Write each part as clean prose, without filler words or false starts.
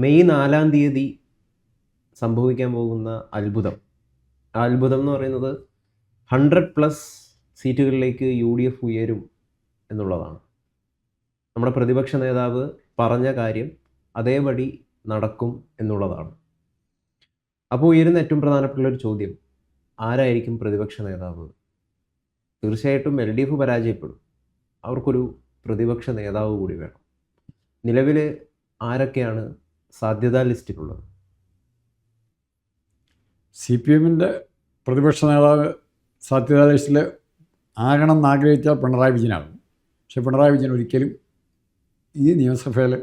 May 4-ാം തീയതി സംഭവിക്കാൻ പോകുന്ന അത്ഭുതം. ആ അത്ഭുതം എന്ന് പറയുന്നത് 100+ സീറ്റുകളിലേക്ക് യു.ഡി.എഫ് ഉയരും എന്നുള്ളതാണ്. നമ്മുടെ പ്രതിപക്ഷ നേതാവ് പറഞ്ഞ കാര്യം അതേപടി നടക്കും എന്നുള്ളതാണ്. അപ്പോൾ ഉയരുന്ന ഏറ്റവും പ്രധാനപ്പെട്ട ഒരു ചോദ്യം, ആരായിരിക്കും പ്രതിപക്ഷ നേതാവ്? തീർച്ചയായിട്ടും എൽ.ഡി.എഫ് പരാജയപ്പെടും. അവർക്കൊരു പ്രതിപക്ഷ നേതാവ് കൂടി വേണം. നിലവിൽ ആരൊക്കെയാണ് സാധ്യതാ ലിസ്റ്റിലുള്ളത്? CPM-ൻ്റെ പ്രതിപക്ഷ നേതാവ് സാധ്യതാ ലിസ്റ്റിൽ ആകണം എന്നാഗ്രഹിച്ചാൽ പിണറായി വിജയനാകും. പക്ഷേ പിണറായി വിജയൻ ഒരിക്കലും ഈ നിയമസഭയിൽ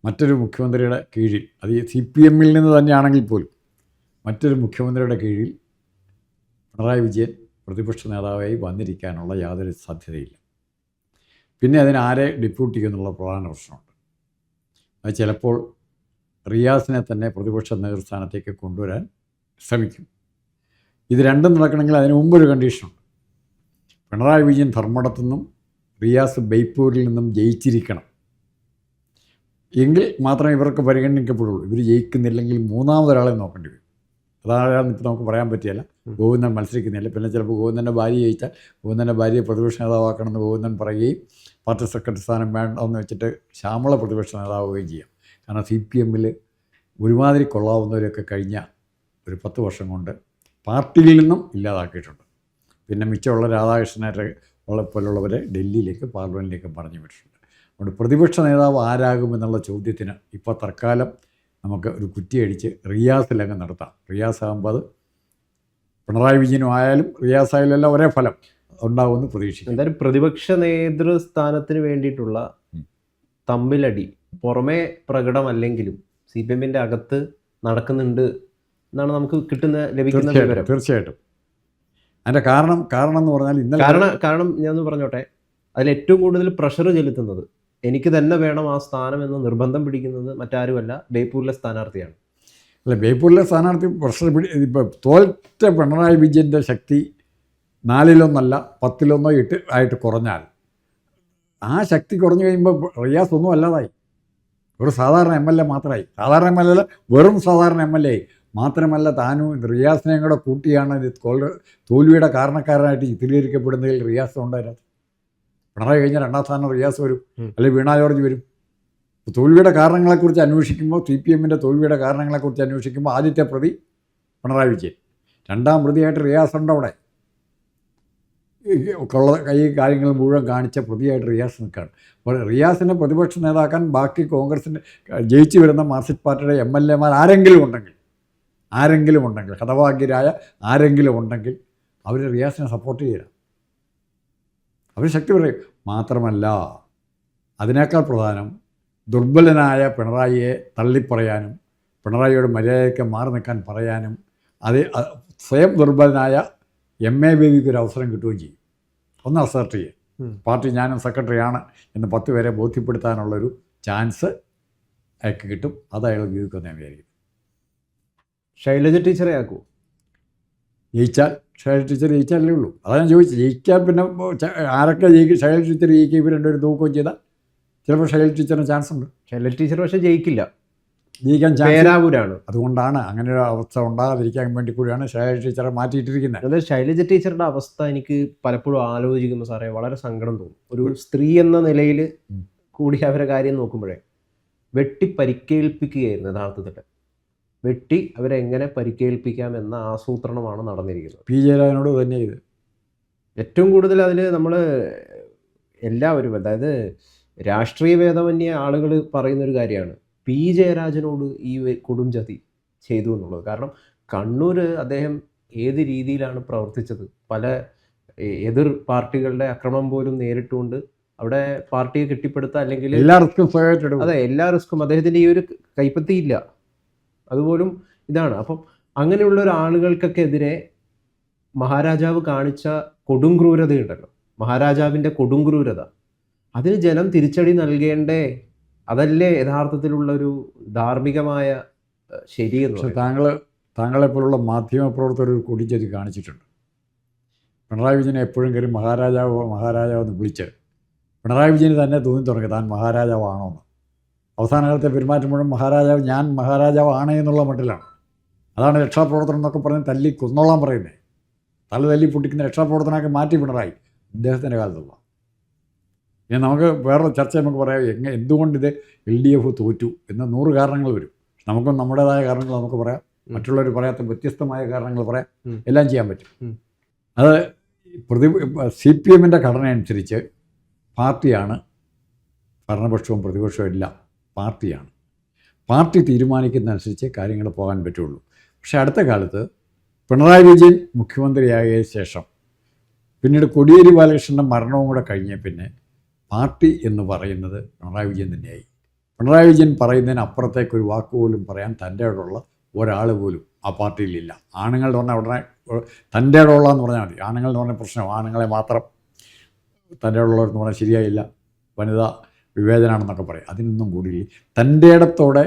മറ്റൊരു മുഖ്യമന്ത്രിയുടെ കീഴിൽ, അത് ഈ CPM-ൽ നിന്ന് തന്നെയാണെങ്കിൽ പോലും മറ്റൊരു മുഖ്യമന്ത്രിയുടെ കീഴിൽ പിണറായി വിജയൻ പ്രതിപക്ഷ നേതാവായി വന്നിരിക്കാനുള്ള യാതൊരു സാധ്യതയില്ല. പിന്നെ അതിനാരെ ഡെപ്യൂട്ട് ചെയ്യുമെന്നുള്ള പ്രധാന പ്രശ്നമുണ്ട്. അത് ചിലപ്പോൾ റിയാസിനെ തന്നെ പ്രതിപക്ഷ നേതൃസ്ഥാനത്തേക്ക് കൊണ്ടുവരാൻ ശ്രമിക്കും. ഇത് രണ്ടും നടക്കണമെങ്കിൽ അതിന് മുമ്പൊരു കണ്ടീഷനുണ്ട്. പിണറായി വിജയൻ ധർമ്മടത്തു നിന്നും റിയാസ് ബേപ്പൂരിൽ നിന്നും ജയിച്ചിരിക്കണം. എങ്കിൽ മാത്രമേ ഇവർക്ക് പരിഗണിക്കപ്പെടുള്ളൂ. ഇവർ ജയിക്കുന്നില്ലെങ്കിൽ മൂന്നാമതൊരാളെ നോക്കേണ്ടി വരും. അതാരാണെന്ന് ഇപ്പോൾ നമുക്ക് പറയാൻ പറ്റിയല്ല. ഗോവിന്ദൻ മത്സരിക്കുന്നില്ല. പിന്നെ ചിലപ്പോൾ ഗോവിന്ദൻ്റെ ഭാര്യ ജയിച്ചാൽ ഗോവിന്ദൻ്റെ ഭാര്യയെ പ്രതിപക്ഷ നേതാവാക്കണമെന്ന് ഗോവിന്ദൻ പറയുകയും പാർട്ടി സെക്രട്ടറി സ്ഥാനം വേണ്ടെന്ന് വെച്ചിട്ട് ശ്യാമള പ്രതിപക്ഷ നേതാവുകയും ചെയ്യാം. കാരണം CPM-ൽ ഒരുമാതിരി കൊള്ളാവുന്നവരൊക്കെ കഴിഞ്ഞ ഒരു 10 വർഷം കൊണ്ട് പാർട്ടിയിൽ നിന്നും ഇല്ലാതാക്കിയിട്ടുണ്ട്. പിന്നെ മിച്ചമുള്ള രാധാകൃഷ്ണനെ പോലുള്ളവരെ ഡൽഹിയിലേക്ക് പാർലമെൻറ്റിലേക്ക് പറഞ്ഞു വിട്ടിട്ടുണ്ട്. അതുകൊണ്ട് പ്രതിപക്ഷ നേതാവ് ആരാകുമെന്നുള്ള ചോദ്യത്തിന് ഇപ്പോൾ തൽക്കാലം നമുക്ക് ഒരു കുറ്റിയടിച്ച് റിയാസിലങ്ങ് നടത്താം. റിയാസ് ആകുമ്പോൾ അത് പിണറായി വിജയനും ആയാലും റിയാസ് ആയാലും ഒരേ ഫലം ഉണ്ടാകുമെന്ന് പ്രതീക്ഷിക്കും. എന്തായാലും പ്രതിപക്ഷ നേതൃസ്ഥാനത്തിന് വേണ്ടിയിട്ടുള്ള തമ്മിലടി പുറമേ പ്രകടമല്ലെങ്കിലും CPM-ൻ്റെ അകത്ത് നടക്കുന്നുണ്ട് എന്നാണ് നമുക്ക് ലഭിക്കുന്ന വിവരം. തീർച്ചയായിട്ടും അതിൻ്റെ കാരണം എന്ന് പറഞ്ഞാൽ ഇന്നലെ കാരണം ഞാനൊന്ന് പറഞ്ഞോട്ടെ, അതിൽ ഏറ്റവും കൂടുതൽ പ്രഷർ ചെലുത്തുന്നത്, എനിക്ക് തന്നെ വേണം ആ സ്ഥാനം എന്ന് നിർബന്ധം പിടിക്കുന്നത് മറ്റാരുമല്ല, ബേപ്പൂരിലെ സ്ഥാനാർത്ഥിയാണ്. അല്ല, ബേപ്പൂരിലെ സ്ഥാനാർത്ഥി പ്രഷർ ഇപ്പോൾ തോറ്റ പിണറായി വിജയൻ്റെ ശക്തി 4-1 10 ആയിട്ട് കുറഞ്ഞാൽ ആ ശക്തി കുറഞ്ഞു കഴിയുമ്പോൾ റിയാസ് ഒന്നും അല്ലാതായി. ഒരു സാധാരണ MLA മാത്രമായി. സാധാരണ MLA വെറും സാധാരണ MLA മാത്രമല്ല, താനും റിയാസിനെയും കൂടെ കൂട്ടിയാണ് തോൽവിയുടെ കാരണക്കാരനായിട്ട് ചിത്രീകരിക്കപ്പെടുന്നതിൽ റിയാസ് ഉണ്ടായിരുന്നത്. പിണറായി കഴിഞ്ഞ 2ാം സ്ഥാനം റിയാസ് വരും, അല്ലെങ്കിൽ വീണ ജോർജ് വരും. തോൽവിയുടെ കാരണങ്ങളെക്കുറിച്ച് അന്വേഷിക്കുമ്പോൾ, CPM-ൻ്റെ തോൽവിയുടെ കാരണങ്ങളെക്കുറിച്ച് അന്വേഷിക്കുമ്പോൾ ആദ്യത്തെ പ്രതി പിണറായി വിജയൻ, 2ാം പ്രതിയായിട്ട് റിയാസ് ഉണ്ട്. അവിടെ ഈ കാര്യങ്ങൾ മുഴുവൻ കാണിച്ച പ്രതിയായിട്ട് റിയാസ് നിൽക്കുകയാണ്. അപ്പോൾ റിയാസിനെ പ്രതിപക്ഷ നേതാക്കാൻ ബാക്കി കോൺഗ്രസിൻ്റെ ജയിച്ചു വരുന്ന മാർക്സിസ്റ്റ് പാർട്ടിയുടെ MLA-മാർ ആരെങ്കിലും ഉണ്ടെങ്കിൽ ഹതഭാഗ്യരായ ആരെങ്കിലും ഉണ്ടെങ്കിൽ അവർ റിയാസിനെ സപ്പോർട്ട് ചെയ്യണം. അവർ ശക്തി പറയും. മാത്രമല്ല, അതിനേക്കാൾ പ്രധാനം ദുർബലനായ പിണറായിയെ തള്ളിപ്പറയാനും പിണറായിയോട് മര്യാദയ്ക്ക് മാറി നിൽക്കാൻ പറയാനും സ്വയം ദുർബലനായ MA ബേബിക്ക് ഒരു അവസരം കിട്ടുകയും ചെയ്യും. ഒന്ന് അസർട്ട് ചെയ്യും. പാർട്ടി ഞാനും സെക്രട്ടറിയാണ് എന്ന് 10 പേരെ ബോധ്യപ്പെടുത്താനുള്ളൊരു ചാൻസ് അയാൾക്ക് കിട്ടും. അത് അയാൾ ഉപയോഗിക്കുമെന്ന് ഞാൻ വിചാരിക്കും. ശൈലജ ടീച്ചറെ ആക്കുമോ? ജയിച്ചാൽ ശൈലജ ടീച്ചർ ജയിച്ചാലേ ഉള്ളൂ. അതാണ് ഞാൻ ചോദിച്ചത്. ജയിക്കാൻ പിന്നെ ആരൊക്കെ ജയിക്കും? ശൈലജ ടീച്ചർ ജയിക്കും. ഇവർ രണ്ടുപേരും തൂക്കുകയും ചെയ്താൽ ചിലപ്പോൾ ശൈലജ ടീച്ചറിന് ചാൻസ് ഉണ്ട്. ശൈലജ ടീച്ചർ പക്ഷേ ജയിക്കാൻ പേരാവൂരാണ്. അതുകൊണ്ടാണ് അങ്ങനെ ഒരു അവസ്ഥ ഉണ്ടാകാതിരിക്കാൻ വേണ്ടി കൂടിയാണ് ശൈലജ ടീച്ചറെ മാറ്റിയിട്ടിരിക്കുന്നത്. അതായത് ശൈലജ ടീച്ചറുടെ അവസ്ഥ എനിക്ക് പലപ്പോഴും ആലോചിക്കുമ്പോൾ സാറേ വളരെ സങ്കടം തോന്നും. ഒരു സ്ത്രീ എന്ന നിലയിൽ കൂടി അവരെ കാര്യം നോക്കുമ്പോഴേ വെട്ടി പരിക്കേൽപ്പിക്കുകയായിരുന്നു. യഥാർത്ഥത്തിൽ വെട്ടി അവരെങ്ങനെ പരിക്കേൽപ്പിക്കാം എന്ന ആസൂത്രണമാണ് നടന്നിരിക്കുന്നത്. P. ജയരാജനോട് തന്നെ ഇത് ഏറ്റവും കൂടുതൽ അതിൽ നമ്മൾ എല്ലാവരും, അതായത് രാഷ്ട്രീയ ഭേദമന്യേ ആളുകൾ പറയുന്നൊരു കാര്യമാണ് P. ജയരാജനോട് ഈ കൊടും ചതി ചെയ്തു എന്നുള്ളത്. കാരണം കണ്ണൂർ അദ്ദേഹം ഏത് രീതിയിലാണ് പ്രവർത്തിച്ചത്, പല എതിർ പാർട്ടികളുടെ അക്രമം പോലും നേരിട്ടുകൊണ്ട് അവിടെ പാർട്ടിയെ കെട്ടിപ്പടുത്തുക, അല്ലെങ്കിൽ എല്ലാ റിസ്ക്കും അദ്ദേഹത്തിൻ്റെ ഈ ഒരു കൈപ്പത്തിയില്ല, അതുപോലും ഇതാണ്. അപ്പം അങ്ങനെയുള്ള ഒരാളുകൾക്കൊക്കെ എതിരെ മഹാരാജാവ് കാണിച്ച കൊടുംക്രൂരതയുണ്ടല്ലോ, മഹാരാജാവിൻ്റെ കൊടുംക്രൂരത, അതിന് ജനം തിരിച്ചടി നൽകേണ്ടേ? അതല്ലേ യഥാർത്ഥത്തിലുള്ളൊരു ധാർമ്മികമായ ശരിയെന്ന്. പക്ഷെ താങ്കളെപ്പോലുള്ള മാധ്യമപ്രവർത്തകർ ഒരു കൊടിച്ചതി കാണിച്ചിട്ടുണ്ട്. പിണറായി വിജയനെ എപ്പോഴും കയറി മഹാരാജാവ് എന്ന് വിളിച്ച് പിണറായി വിജയന് തന്നെ തോന്നി തുടങ്ങി താൻ മഹാരാജാവാണോന്ന്. അവസാന കാലത്തെ പെരുമാറ്റം മുഴുവൻ മഹാരാജാവ് ഞാൻ മഹാരാജാവാണ് എന്നുള്ള മട്ടിലാണ്. അതാണ് രക്ഷാപ്രവർത്തനം എന്നൊക്കെ പറഞ്ഞ് തല്ലി കൊന്നോളാൻ പറയുന്നത്. തല തല്ലി പൊട്ടിക്കുന്ന രക്ഷാപ്രവർത്തനമൊക്കെ മാറ്റി പിണറായി അദ്ദേഹത്തിൻ്റെ കാലത്തുള്ള. ഇനി നമുക്ക് വേറെ ചർച്ച നമുക്ക് പറയാം, എന്തുകൊണ്ട് ഇത് LDF തോറ്റു എന്ന് 100 കാരണങ്ങൾ വരും. നമുക്കും നമ്മുടേതായ കാരണങ്ങൾ നമുക്ക് പറയാം, മറ്റുള്ളവർ പറയാത്ത വ്യത്യസ്തമായ കാരണങ്ങൾ പറയാം, എല്ലാം ചെയ്യാൻ പറ്റും. അത് CPM-ൻ്റെ ഘടന അനുസരിച്ച് പാർട്ടിയാണ് ഭരണപക്ഷവും പ്രതിപക്ഷവും എല്ലാം പാർട്ടിയാണ്. പാർട്ടി തീരുമാനിക്കുന്നതനുസരിച്ച് കാര്യങ്ങൾ പോകാൻ പറ്റുള്ളൂ. പക്ഷേ അടുത്ത കാലത്ത് പിണറായി വിജയൻ മുഖ്യമന്ത്രിയായ ശേഷം പിന്നീട് കോടിയേരി ബാലകൃഷ്ണൻ്റെ മരണവും കൂടെ കഴിഞ്ഞ പിന്നെ പാർട്ടി എന്ന് പറയുന്നത് പിണറായി വിജയൻ തന്നെയായി. പിണറായി വിജയൻ പറയുന്നതിന് അപ്പുറത്തേക്കൊരു വാക്ക് പോലും പറയാൻ തൻ്റെ ഇടമുള്ള ഒരാൾ പോലും ആ പാർട്ടിയിലില്ല. ആണുങ്ങളുടെ പറഞ്ഞാൽ ഉടനെ തൻ്റെ ഇടമുള്ള എന്ന് പറഞ്ഞാൽ മതി. ആണുങ്ങളെന്ന് പറഞ്ഞ പ്രശ്നം ആണുങ്ങളെ മാത്രം തൻ്റെ ഇടമുള്ളവരെന്ന് പറഞ്ഞാൽ ശരിയായില്ല, വനിതാ വിവേചനമാണെന്നൊക്കെ പറയും. അതിനൊന്നും കൂടിയില്ല. തൻ്റെ ഇടത്തോടെ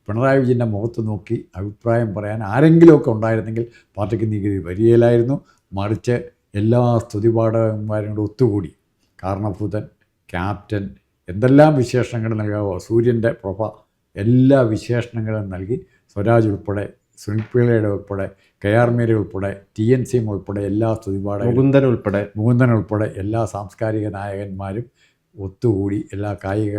പിണറായി വിജയൻ്റെ മുഖത്ത് നോക്കി അഭിപ്രായം പറയാൻ ആരെങ്കിലുമൊക്കെ ഉണ്ടായിരുന്നെങ്കിൽ പാർട്ടിക്ക് നീതി വരികയില്ലായിരുന്നു. മറിച്ച് എല്ലാ സ്തുതിപാഠകന്മാരും കൂടെ ഒത്തുകൂടി കാരണഭൂതൻ, ക്യാപ്റ്റൻ, എന്തെല്ലാം വിശേഷങ്ങൾ നൽകാവോ, സൂര്യൻ്റെ പ്രഭ, എല്ലാ വിശേഷണങ്ങളും നൽകി സ്വരാജ് ഉൾപ്പെടെ, സുനിൽ പിള്ളയുടെ ഉൾപ്പെടെ, KR മീര ഉൾപ്പെടെ, TN സിംഗ് ഉൾപ്പെടെ എല്ലാ സ്തുതിപാഠകരും മുകുന്ദൻ ഉൾപ്പെടെ എല്ലാ സാംസ്കാരിക നായകന്മാരും ഒത്തുകൂടി, എല്ലാ കായിക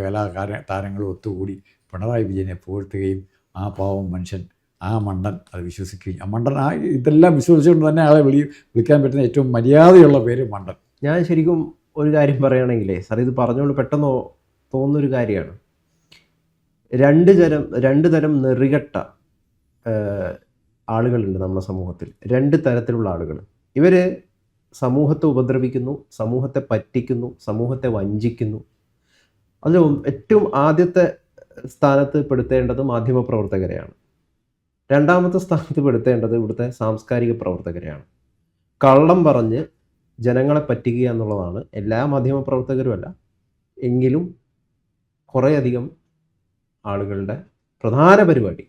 താരങ്ങളും ഒത്തുകൂടി പിണറായി വിജയനെ പുകഴ്ത്തുകയും ആ പാവം മനുഷ്യൻ, ആ മണ്ടൻ അത് വിശ്വസിക്കുകയും, ആ മണ്ടൻ ഇതെല്ലാം വിശ്വസിച്ചുകൊണ്ട് തന്നെ ആളെ വിളിക്കാൻ പറ്റുന്ന ഏറ്റവും മര്യാദയുള്ള പേര് മണ്ടൻ. ഞാൻ ശരിക്കും ഒരു കാര്യം പറയുകയാണെങ്കിലേ സാർ, ഇത് പറഞ്ഞുകൊണ്ട് പെട്ടെന്ന് തോന്നുന്നൊരു കാര്യമാണ്. രണ്ട് തരം നെറികെട്ട ആളുകളുണ്ട് നമ്മുടെ സമൂഹത്തിൽ. 2 തരത്തിലുള്ള ആളുകൾ. ഇവർ സമൂഹത്തെ ഉപദ്രവിക്കുന്നു, സമൂഹത്തെ പറ്റിക്കുന്നു, സമൂഹത്തെ വഞ്ചിക്കുന്നു. അതിൽ ഏറ്റവും ആദ്യത്തെ സ്ഥാനത്ത് പെടുത്തേണ്ടത് മാധ്യമപ്രവർത്തകരെയാണ്. രണ്ടാമത്തെ സ്ഥാനത്ത് പെടുത്തേണ്ടത് ഇവിടുത്തെ സാംസ്കാരിക പ്രവർത്തകരെയാണ്. കള്ളം പറഞ്ഞ് ജനങ്ങളെ പറ്റിക്കുക എന്നുള്ളതാണ് എല്ലാ മാധ്യമപ്രവർത്തകരുമല്ല എങ്കിലും കുറേയധികം ആളുകളുടെ പ്രധാന പരിപാടി.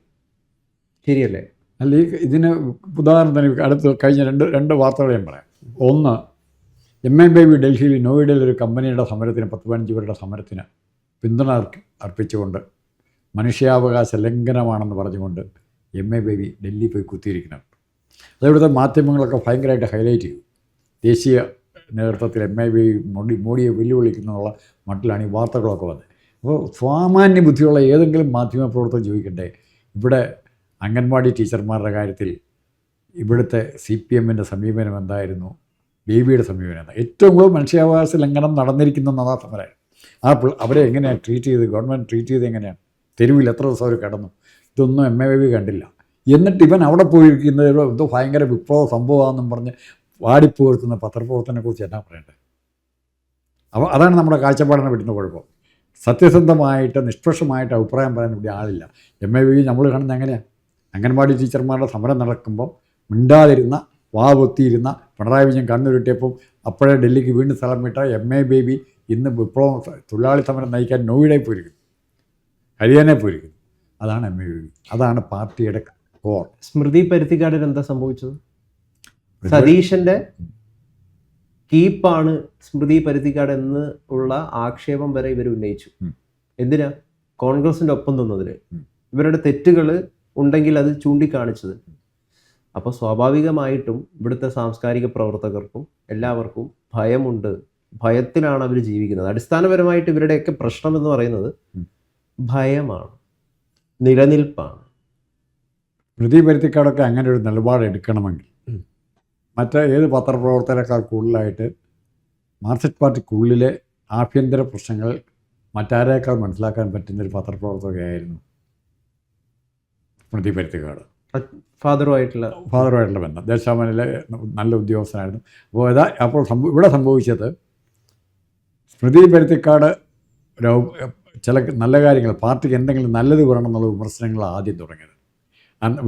ശരിയല്ലേ? അല്ല, ഇതിന് ഉദാഹരണത്തിന് അടുത്ത് കഴിഞ്ഞ രണ്ട് വാർത്തകൾ ഞാൻ പറയാം. ഒന്ന്, MA ബേബി ഡൽഹിയിൽ നോയിഡയിൽ ഒരു കമ്പനിയുടെ സമരത്തിന് 10-15 പേരുടെ സമരത്തിന് പിന്തുണ അർപ്പിച്ചുകൊണ്ട് മനുഷ്യാവകാശ ലംഘനമാണെന്ന് പറഞ്ഞുകൊണ്ട് MA ബേബി ഡൽഹി പോയി കുത്തിയിരിക്കുന്നുണ്ട്. അതിവിടുത്തെ മാധ്യമങ്ങളൊക്കെ ഭയങ്കരമായിട്ട് ഹൈലൈറ്റ് ചെയ്തു. ദേശീയ നേതൃത്വത്തിൽ MA ബേബി മോഡിയെ വെല്ലുവിളിക്കുന്നുള്ള മട്ടിലാണ് ഈ വാർത്തകളൊക്കെ വന്നത്. അപ്പോൾ സാമാന്യ ബുദ്ധിയുള്ള ഏതെങ്കിലും മാധ്യമപ്രവർത്തകർ ചോദിക്കട്ടെ, ഇവിടെ അംഗൻവാടി ടീച്ചർമാരുടെ കാര്യത്തിൽ ഇവിടുത്തെ CPM-ൻ്റെ സമീപനം എന്തായിരുന്നു, ബേബിയുടെ സമീപനം എന്താ? ഏറ്റവും കൂടുതൽ മനുഷ്യാവകാശ ലംഘനം നടന്നിരിക്കുന്നതാണ് ആ സമരം. അവരെ എങ്ങനെയാണ് ട്രീറ്റ് ചെയ്ത്, ഗവൺമെൻറ് ട്രീറ്റ് ചെയ്ത് എങ്ങനെയാണ്? തെരുവിൽ എത്ര ദിവസം അവർ കിടന്നു? ഇതൊന്നും MA ബേബി കണ്ടില്ല. എന്നിട്ട് ഇവൻ അവിടെ പോയിരിക്കുന്നത് എന്തോ ഭയങ്കര വിപ്ലവ സംഭവമാണെന്നും പറഞ്ഞ് വാടിപ്പുകഴ്ത്തുന്ന പത്രപ്രവർത്തനെക്കുറിച്ച് എന്നാ പറയേണ്ടത്? അപ്പോൾ അതാണ് നമ്മുടെ കാഴ്ചപ്പാടിനെ പറ്റുന്ന കുഴപ്പം. സത്യസന്ധമായിട്ട് നിഷ്പക്ഷമായിട്ട് അഭിപ്രായം പറയാൻ ഇവിടെ ആളില്ല. MA ബേബി നമ്മൾ കാണുന്നത് എങ്ങനെയാണ്? അംഗൻവാടി ടീച്ചർമാരുടെ സമരം നടക്കുമ്പോൾ മിണ്ടാതിരുന്ന, വാവൊത്തിയിരുന്ന പിണറായി വിജയൻ കണ്ണുരുട്ടിയപ്പം അപ്പോഴേ ഡൽഹിക്ക് വീണ്ടും സ്ഥലം വിട്ട MA ബേബി ഇന്ന് വിപ്ലവം തൊഴിലാളി സമരം നയിക്കാൻ നോയിഡയിൽ പോയിരിക്കുന്നു, ഹരിയാനയിൽ പോയിരിക്കുന്നു. അതാണ് MA ബേബി. അതാണ് പാർട്ടിയുടെ കോർ. സ്മൃതി പരുത്തിക്കാടിന് എന്താ സംഭവിച്ചത്? സതീശൻ്റെ കീപ്പാണ് സ്മൃതി പരുത്തിക്കാട് എന്ന് ഉള്ള ആക്ഷേപം വരെ ഇവർ ഉന്നയിച്ചു. എന്തിനാ? കോൺഗ്രസിൻ്റെ ഒപ്പം നിന്നതിന്, ഇവരുടെ തെറ്റുകൾ ഉണ്ടെങ്കിൽ അത് ചൂണ്ടിക്കാണിച്ചത്. അപ്പോൾ സ്വാഭാവികമായിട്ടും ഇവിടുത്തെ സാംസ്കാരിക പ്രവർത്തകർക്കും എല്ലാവർക്കും ഭയമുണ്ട്. ഭയത്തിലാണ് അവർ ജീവിക്കുന്നത്. അടിസ്ഥാനപരമായിട്ട് ഇവരുടെയൊക്കെ പ്രശ്നം എന്ന് പറയുന്നത് ഭയമാണ്, നിലനിൽപ്പാണ്. സ്മൃതി പരുത്തിക്കാടൊക്കെ അങ്ങനെ ഒരു നിലപാടെടുക്കണമെങ്കിൽ മറ്റേ ഏത് പത്രപ്രവർത്തകരെക്കാൾ കൂടുതലായിട്ട് മാർക്സിസ്റ്റ് പാർട്ടിക്കുള്ളിലെ ആഭ്യന്തര പ്രശ്നങ്ങൾ മറ്റാരേക്കാൾ മനസ്സിലാക്കാൻ പറ്റുന്നൊരു പത്രപ്രവർത്തകയായിരുന്നു സ്മൃതി പരുത്തിക്കാട്. ഫാദറുമായിട്ടുള്ള ബന്ധം. ദേശാഭിമാനിലെ നല്ല ഉദ്യോഗസ്ഥനായിരുന്നു. അപ്പോൾ ഇവിടെ സംഭവിച്ചത്, സ്മൃതി പരുത്തിക്കാട് ചില നല്ല കാര്യങ്ങൾ, പാർട്ടിക്ക് എന്തെങ്കിലും നല്ലത് വരണം എന്നുള്ള വിമർശനങ്ങൾ ആദ്യം തുടങ്ങിയത്.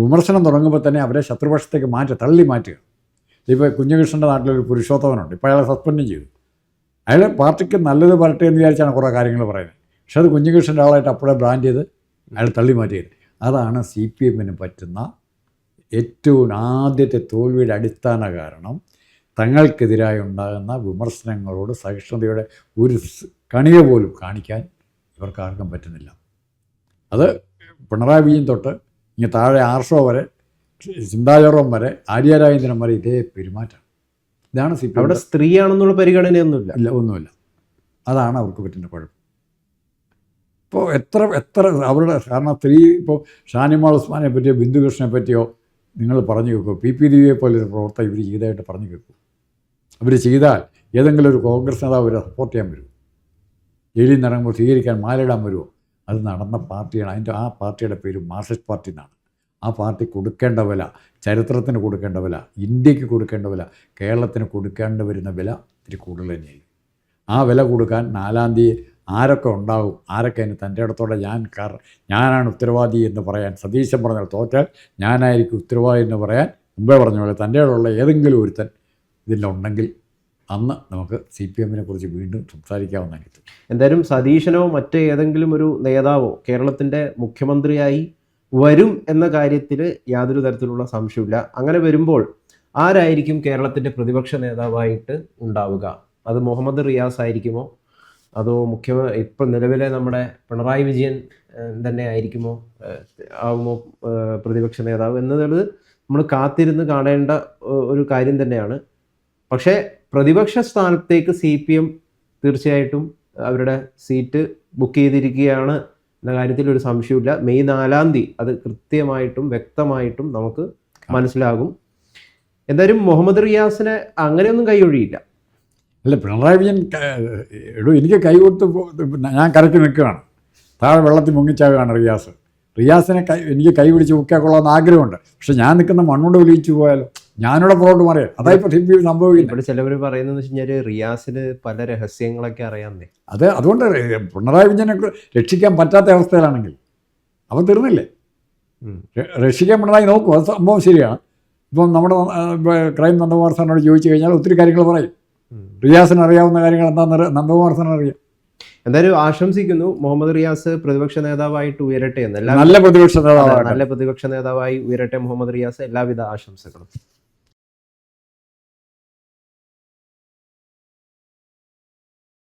വിമർശനം തുടങ്ങുമ്പോൾ തന്നെ അവരെ ശത്രുപക്ഷത്തേക്ക് തള്ളി മാറ്റുക. ഇപ്പോൾ കുഞ്ഞകൃഷ്ണൻ്റെ നാട്ടിലൊരു പുരുഷോത്തമനുണ്ട്, ഇപ്പോൾ അയാളെ സസ്പെൻഡ് ചെയ്തു. അയാൾ പാർട്ടിക്ക് നല്ലത് വരട്ടെ എന്ന് വിചാരിച്ചാണ് കുറേ കാര്യങ്ങൾ പറയുന്നത്. പക്ഷെ അത് കുഞ്ഞകൃഷ്ണൻ്റെ ആളായിട്ട് അപ്പോഴേ ബ്രാൻഡ് ചെയ്ത് അയാൾ തള്ളി മാറ്റിയത്. അതാണ് CPM-ന് പറ്റുന്ന ഏറ്റവും ആദ്യത്തെ തോൽവിയുടെ അടിസ്ഥാന കാരണം. തങ്ങൾക്കെതിരായി ഉണ്ടാകുന്ന വിമർശനങ്ങളോട് സഹിഷ്ണുതയുടെ ഒരു കണിക പോലും കാണിക്കാൻ ഇവർക്കാർക്കും പറ്റുന്നില്ല. അത് പിണറായി വിജയൻ തൊട്ട് ഇങ്ങനെ താഴെ ആർഷോ വരെ, ചിന്താചോറം വരെ, ആര്യ രാജേന്ദ്രൻ വരെ ഇതേ പെരുമാറ്റം. ഇതാണ് CPM. അവിടെ സ്ത്രീയാണെന്നുള്ള പരിഗണനയൊന്നുമില്ല. ഇല്ല, ഒന്നുമില്ല. അതാണ് അവർക്ക് പറ്റുന്ന കുഴപ്പം. ഇപ്പോൾ എത്ര അവരുടെ, കാരണം സ്ത്രീ ഇപ്പോൾ ഷാനിമോൾ ഉസ്മാനെ പറ്റിയോ ബിന്ദുകൃഷ്ണനെ പറ്റിയോ നിങ്ങൾ പറഞ്ഞു കേൾക്കുമോ? PP ദിവ്യയെ പോലൊരു പ്രവർത്തനം ഇവർ ചെയ്തതായിട്ട് പറഞ്ഞു കേൾക്കും. അവർ ചെയ്താൽ ഏതെങ്കിലും ഒരു കോൺഗ്രസ് നേതാവ് അവരെ സപ്പോർട്ട് ചെയ്യാൻ വരുമോ? ജയിലിൽ നിന്ന് ഇറങ്ങുമ്പോൾ സ്വീകരിക്കാൻ മാലയിടാൻ വരുമോ? അത് നടന്ന പാർട്ടിയാണ്. ആ പാർട്ടിയുടെ പേര് മാർക്സിസ്റ്റ് പാർട്ടി എന്നാണ്. ആ പാർട്ടി കൊടുക്കേണ്ട വില, ചരിത്രത്തിന് കൊടുക്കേണ്ട വില, ഇന്ത്യക്ക് കൊടുക്കേണ്ട വില, കേരളത്തിന് കൊടുക്കേണ്ടി വരുന്ന വില ഇത്തിരി കൂടുതൽ തന്നെയായി. ആ വില കൊടുക്കാൻ 4-ാം തീയതി ആരൊക്കെ ഉണ്ടാകും, ആരൊക്കെ അതിന് തൻ്റെ ഇടത്തോടെ ഞാനാണ് ഉത്തരവാദി എന്ന് പറയാൻ, സതീശൻ പറഞ്ഞാൽ തോറ്റാൽ ഞാനായിരിക്കും ഉത്തരവാദി എന്ന് പറയാൻ മുമ്പേ പറഞ്ഞ പോലെ തൻ്റെ ഇടമുള്ള ഏതെങ്കിലും ഒരുത്തൻ ഇതിലുണ്ടെങ്കിൽ അന്ന് നമുക്ക് CPM-നെ കുറിച്ച് വീണ്ടും സംസാരിക്കാവുന്നതായിരിക്കും. എന്തായാലും സതീശനോ മറ്റ് ഏതെങ്കിലും ഒരു നേതാവോ കേരളത്തിൻ്റെ മുഖ്യമന്ത്രിയായി വരും എന്ന കാര്യത്തിൽ യാതൊരു തരത്തിലുള്ള സംശയമില്ല. അങ്ങനെ വരുമ്പോൾ ആരായിരിക്കും കേരളത്തിൻ്റെ പ്രതിപക്ഷ നേതാവായിട്ട് ഉണ്ടാവുക? അത് മുഹമ്മദ് റിയാസ് ആയിരിക്കുമോ, അതോ ഇപ്പം നിലവിലെ നമ്മുടെ പിണറായി വിജയൻ തന്നെ ആവുമോ പ്രതിപക്ഷ നേതാവ് എന്നുള്ളത് നമ്മൾ കാത്തിരുന്ന് കാണേണ്ട ഒരു കാര്യം തന്നെയാണ്. പക്ഷേ പ്രതിപക്ഷ സ്ഥാനത്തേക്ക് CPM തീർച്ചയായിട്ടും അവരുടെ സീറ്റ് ബുക്ക് ചെയ്തിരിക്കുകയാണ് എന്ന കാര്യത്തിൽ ഒരു സംശയമില്ല. മെയ് 4-ാം തീയതി അത് കൃത്യമായിട്ടും വ്യക്തമായിട്ടും നമുക്ക് മനസ്സിലാകും. എന്തായാലും മുഹമ്മദ് റിയാസിനെ അങ്ങനെയൊന്നും കൈയൊഴിയില്ല. അല്ല, പിണറായി വിജയൻ എനിക്ക് കൈ കൊടുത്ത് ഞാൻ കരയ്ക്ക് നിൽക്കുകയാണ്, താഴെ വെള്ളത്തിൽ മുങ്ങിച്ചാവുകയാണ് റിയാസിനെ എനിക്ക് കൈ പിടിച്ച് മുക്കിയാൽ കൊള്ളാമെന്ന് ആഗ്രഹമുണ്ട്. പക്ഷെ ഞാൻ നിൽക്കുന്ന മണ്ണുകൊണ്ട് ഒലിച്ചു പോയാലോ, ഞാനിവിടെ പുറകോട്ട് മാറിയാൽ അതായിപ്പോൾ CPM സംഭവിക്കില്ല. ഇവിടെ ചിലവർ പറയുന്നത് വെച്ച് കഴിഞ്ഞാൽ റിയാസിന് പല രഹസ്യങ്ങളൊക്കെ അറിയാമെന്നേ. അതുകൊണ്ട് പിണറായി വിജയനെ രക്ഷിക്കാൻ പറ്റാത്ത അവസ്ഥയിലാണെങ്കിൽ അവൻ തീർന്നില്ലേ. രക്ഷിക്കാൻ പിണറായി നോക്കും, അത് സംഭവം ശരിയാണ്. ഇപ്പം നമ്മുടെ ക്രൈം നന്ദകുമാർ സാറിനോട് ചോദിച്ചു കഴിഞ്ഞാൽ ഒത്തിരി കാര്യങ്ങൾ പറയും. റിയാസിന് അറിയാവുന്ന കാര്യങ്ങൾ എന്താണെന്ന് നന്ദകുമാർ സാറിന് അറിയാം. എന്തായാലും ആശംസിക്കുന്നു മുഹമ്മദ് റിയാസ് പ്രതിപക്ഷ നേതാവായിട്ട് ഉയരട്ടെ എന്ന്. നല്ല പ്രതിപക്ഷ നേതാവായി ഉയരട്ടെ മുഹമ്മദ് റിയാസ്. എല്ലാവിധ ആശംസകളും.